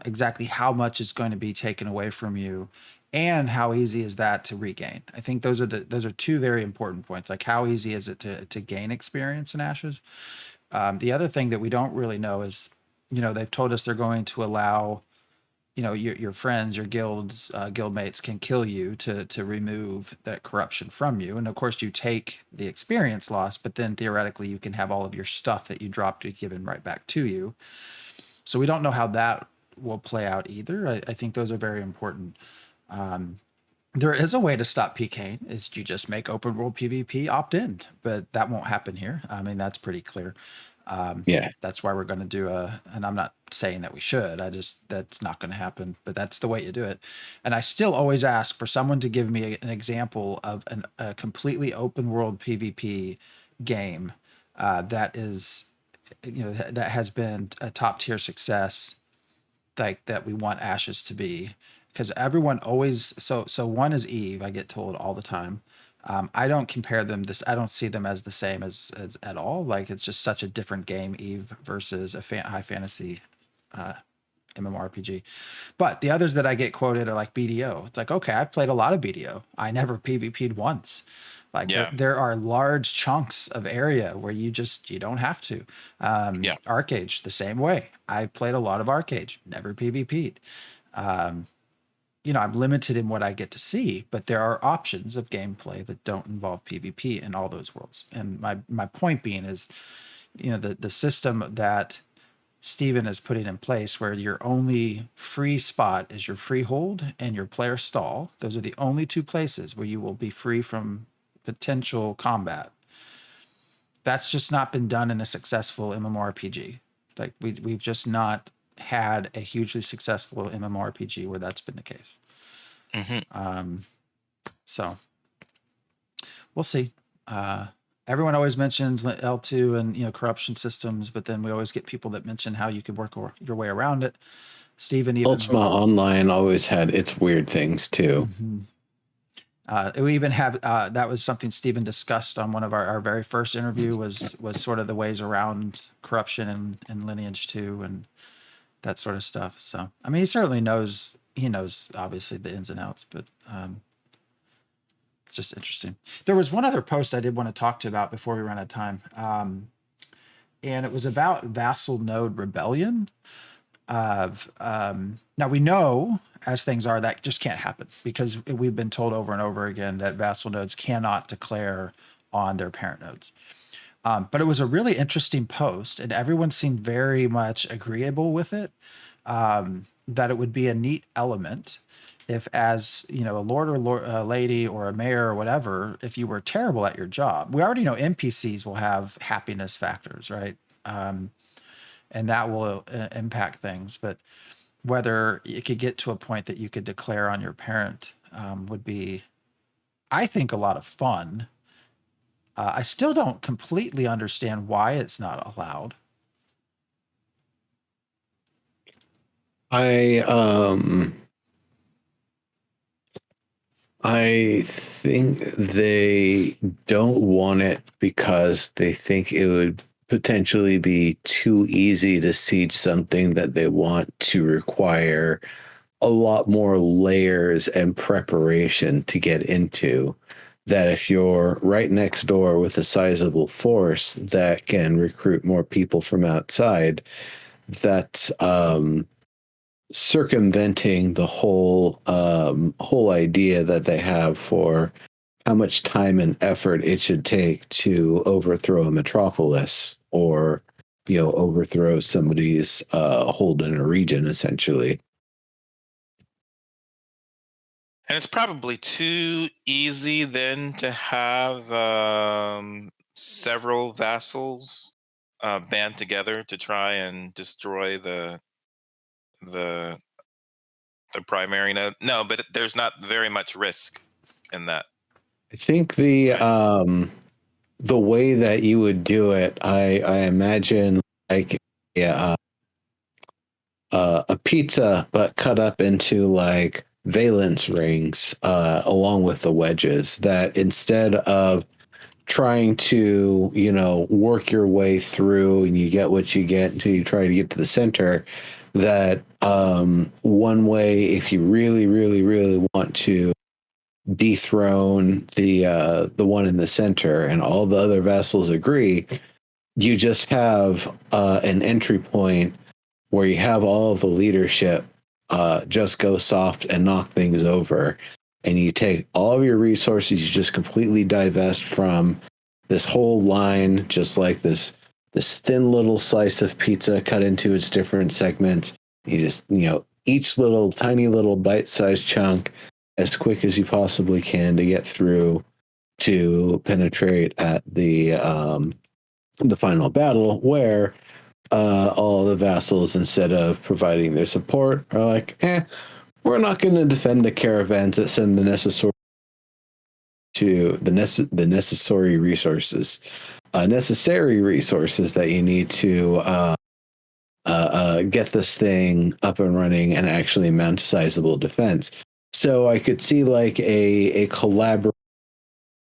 Exactly how much is going to be taken away from you, and how easy is that to regain? I think those are two very important points. Like, how easy is it to gain experience in Ashes? The other thing that we don't really know is, you know, they've told us they're going to allow, your friends, your guilds, guildmates can kill you to remove that corruption from you. And of course, you take the experience loss, but then theoretically, you can have all of your stuff that you dropped given right back to you. So we don't know how that will play out either. I think those are very important. There is a way to stop PKing, is you just make open world PvP opt in, but that won't happen here. I mean, that's pretty clear. Yeah. That's why we're going to do and I'm not saying that we should, that's not going to happen, but that's the way you do it. And I still always ask for someone to give me an example of a completely open world PvP game that is, that has been a top tier success, like that we want Ashes to be. Because everyone always, so one is Eve, I get told all the time. I don't compare them I don't see them as the same as at all. Like, it's just such a different game, Eve versus a high fantasy MMORPG. But the others that I get quoted are like BDO. It's like, okay, I've played a lot of BDO. I never PvP'd once. Like, there are large chunks of area where you don't have to. Arcade, the same way. I played a lot of Arcade, never PvP'd. I'm limited in what I get to see, but there are options of gameplay that don't involve PvP in all those worlds. And my point being is, the system that Steven is putting in place, where your only free spot is your freehold and your player stall. Those are the only two places where you will be free from potential combat. That's just not been done in a successful MMORPG. Like, we've just not had a hugely successful MMORPG where that's been the case. So we'll see. Everyone always mentions L2 and corruption systems, but then we always get people that mention how you could work your way around it. Steven, even Ultima Online always had its weird things too. We even have that was something Steven discussed on one of our very first interview, was sort of the ways around corruption and Lineage 2 and that sort of stuff. So, I mean, he certainly knows, obviously the ins and outs, but it's just interesting. There was one other post I did want to talk to about before we run out of time. And it was about vassal node rebellion. Now we know, as things are, that just can't happen, because we've been told over and over again that vassal nodes cannot declare on their parent nodes. But it was a really interesting post, and everyone seemed very much agreeable with it, that it would be a neat element if, as a lord or a lady or a mayor or whatever, if you were terrible at your job. We already know NPCs will have happiness factors, right? And that will impact things. But whether it could get to a point that you could declare on your parent would be, I think, a lot of fun. I still don't completely understand why it's not allowed. I think they don't want it because they think it would potentially be too easy to siege something that they want to require a lot more layers and preparation to get into. That if you're right next door with a sizable force that can recruit more people from outside, that's circumventing the whole idea that they have for how much time and effort it should take to overthrow a metropolis, or overthrow somebody's hold in a region, essentially. And it's probably too easy then to have several vassals band together to try and destroy the primary node. No, but there's not very much risk in that. I think the way that you would do it, I imagine like a pizza, but cut up into like valence rings along with the wedges, that instead of trying to work your way through and you get what you get until you try to get to the center, that one way, if you really want to dethrone the one in the center and all the other vassals agree, you just have an entry point where you have all of the leadership just go soft and knock things over, and you take all of your resources, you just completely divest from this whole line, just like this thin little slice of pizza cut into its different segments. You just, each little tiny little bite-sized chunk as quick as you possibly can to get through to penetrate at the final battle, where all the vassals, instead of providing their support, are like, we're not going to defend the caravans that send the necessary resources that you need to get this thing up and running and actually mount a sizable defense. So I could see like a collaborative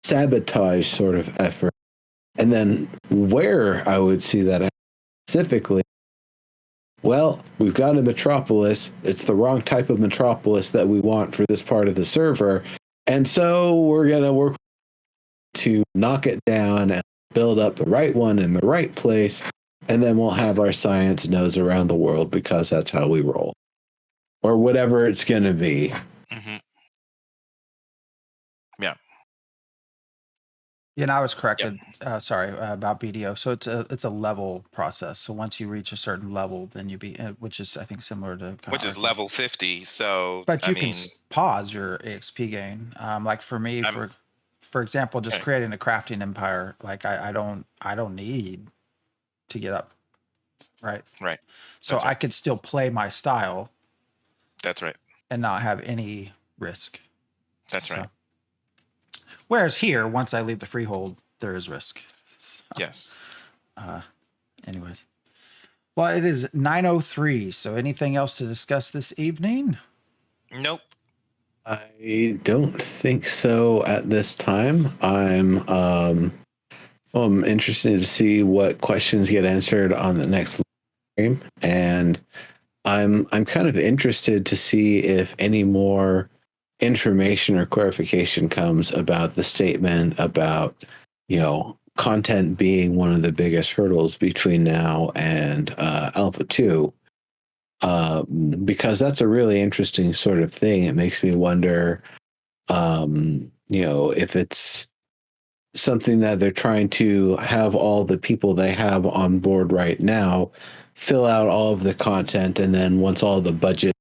sabotage sort of effort. And then where I would see that specifically, well, we've got a metropolis. It's the wrong type of metropolis that we want for this part of the server. And so we're going to work to knock it down and build up the right one in the right place. And then we'll have our science nodes around the world, because that's how we roll. Or whatever it's going to be. Mm-hmm. Yeah. Yeah, and I was corrected. About BDO. So it's a level process. So once you reach a certain level, then which is, I think, similar to which is level 50. So, but you can pause your EXP gain. Like for me, for example, just creating a crafting empire. Like I don't need to get up, right? Right. So I could still play my style. That's right. And not have any risk. That's right. Whereas here, once I leave the freehold, there is risk. So, yes. Anyways. Well, it is 9:03. So anything else to discuss this evening? Nope. I don't think so at this time. I'm interested to see what questions get answered on the next stream, and I'm kind of interested to see if any more information or clarification comes about the statement about, content being one of the biggest hurdles between now and Alpha 2, because that's a really interesting sort of thing. It makes me wonder, if it's something that they're trying to have all the people they have on board right now fill out all of the content, and then once all the budget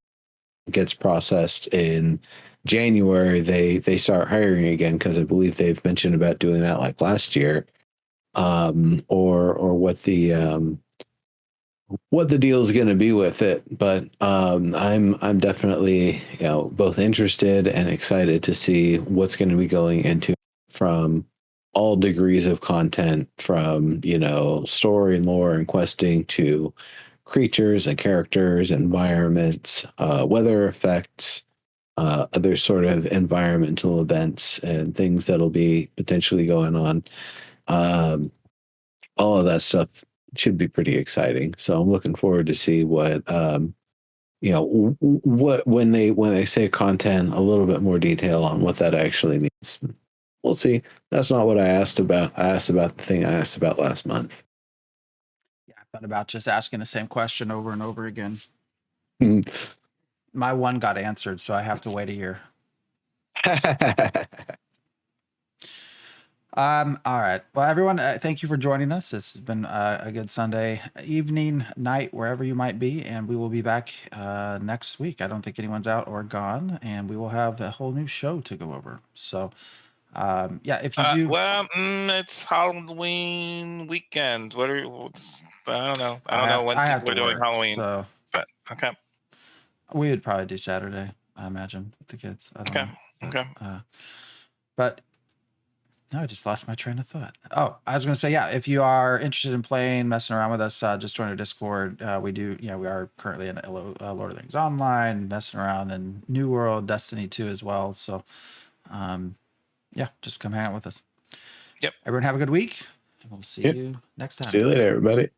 gets processed in January, they start hiring again, because I believe they've mentioned about doing that like last year, or what the deal is going to be with it. But I'm definitely both interested and excited to see what's going to be going into from all degrees of content, from story and lore and questing to creatures and characters, environments, weather effects, other sort of environmental events and things that'll be potentially going on. All of that stuff should be pretty exciting. So I'm looking forward to see what what when they say content, a little bit more detail on what that actually means. We'll see. That's not what I asked about. I asked about the thing I asked about last month. Yeah, I thought about just asking the same question over and over again. Mm. My one got answered, so I have to wait a year. All right. Well, everyone, thank you for joining us. It's been a good Sunday evening, night, wherever you might be, and we will be back next week. I don't think anyone's out or gone, and we will have a whole new show to go over. So, if you do, it's Halloween weekend. I don't know. I don't know when people are doing Halloween. So, but okay. We would probably do Saturday, I imagine, with the kids. I don't know. Okay. But no, I just lost my train of thought. Oh, I was going to say, if you are interested in playing, messing around with us, just join our Discord. We are currently in Lord of the Rings Online, messing around in New World, Destiny 2 as well. So, just come hang out with us. Yep. Everyone have a good week. We'll see you next time. See you later, everybody.